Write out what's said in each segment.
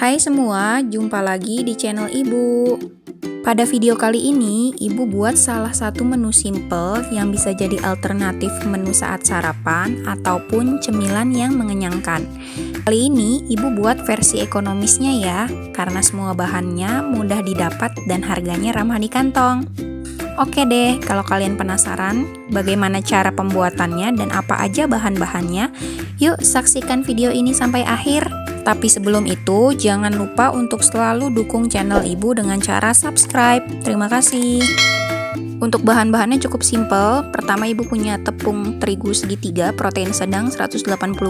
Hai semua, jumpa lagi di channel Ibu. Pada video kali ini, Ibu buat salah satu menu simple yang bisa jadi alternatif menu saat sarapan ataupun cemilan yang mengenyangkan. Kali ini, Ibu buat versi ekonomisnya ya, karena semua bahannya mudah didapat dan harganya ramah di kantong. Oke deh, kalau kalian penasaran bagaimana cara pembuatannya dan apa aja bahan-bahannya, yuk saksikan video ini sampai akhir. Tapi sebelum itu, jangan lupa untuk selalu dukung channel Ibu dengan cara subscribe. Terima kasih. Untuk bahan-bahannya cukup simple. Pertama, Ibu punya tepung terigu segitiga, protein sedang 180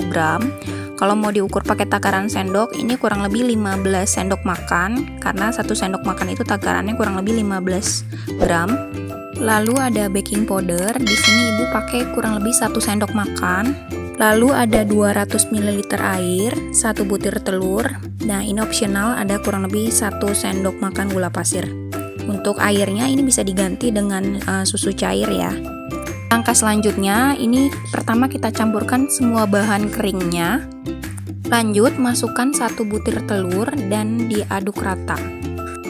gram. Kalau mau diukur pakai takaran sendok, ini kurang lebih 15 sendok makan, karena 1 sendok makan itu takarannya kurang lebih 15 gram. Lalu ada baking powder, di sini Ibu pakai kurang lebih 1 sendok makan. Lalu ada 200 ml air, 1 butir telur. Nah, ini opsional, ada kurang lebih 1 sendok makan gula pasir. Untuk airnya ini bisa diganti dengan susu cair ya. Langkah selanjutnya, ini pertama kita campurkan semua bahan keringnya. Lanjut, masukkan 1 butir telur dan diaduk rata.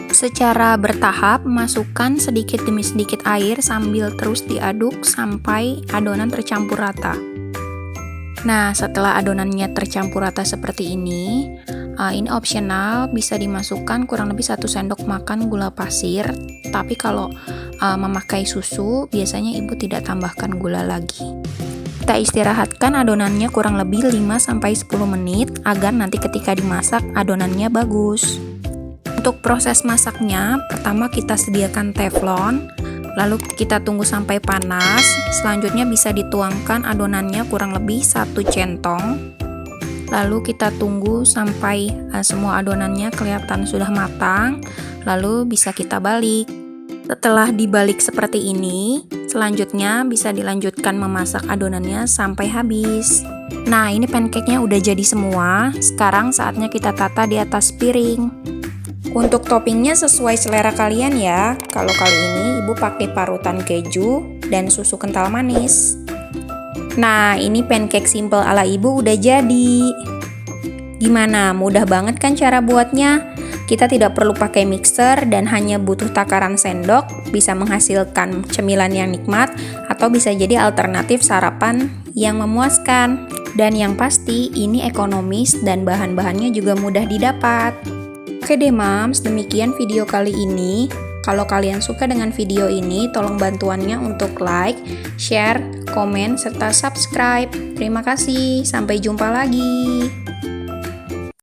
Secara bertahap, masukkan sedikit demi sedikit air sambil terus diaduk sampai adonan tercampur rata. Nah, setelah adonannya tercampur rata seperti ini opsional, bisa dimasukkan kurang lebih 1 sendok makan gula pasir. Tapi kalau memakai susu, biasanya Ibu tidak tambahkan gula lagi. Kita istirahatkan adonannya kurang lebih 5-10 menit agar nanti ketika dimasak adonannya bagus. Untuk proses masaknya, pertama kita sediakan teflon, lalu kita tunggu sampai panas. Selanjutnya bisa dituangkan adonannya kurang lebih 1 centong. Lalu kita tunggu sampai semua adonannya kelihatan sudah matang, lalu bisa kita balik. Setelah dibalik seperti ini, selanjutnya bisa dilanjutkan memasak adonannya sampai habis. Nah, ini pancake-nya udah jadi semua. Sekarang saatnya kita tata di atas piring. Untuk toppingnya sesuai selera kalian ya. Kalau kali ini Ibu pakai parutan keju dan susu kental manis. Nah, ini pancake simple ala Ibu udah jadi. Gimana? Mudah banget kan cara buatnya? Kita tidak perlu pakai mixer dan hanya butuh takaran sendok, bisa menghasilkan cemilan yang nikmat atau bisa jadi alternatif sarapan yang memuaskan. Dan yang pasti ini ekonomis dan bahan-bahannya juga mudah didapat. Oke deh Mams, demikian video kali ini. Kalau kalian suka dengan video ini, tolong bantuannya untuk like, share, komen, serta subscribe. Terima kasih, sampai jumpa lagi.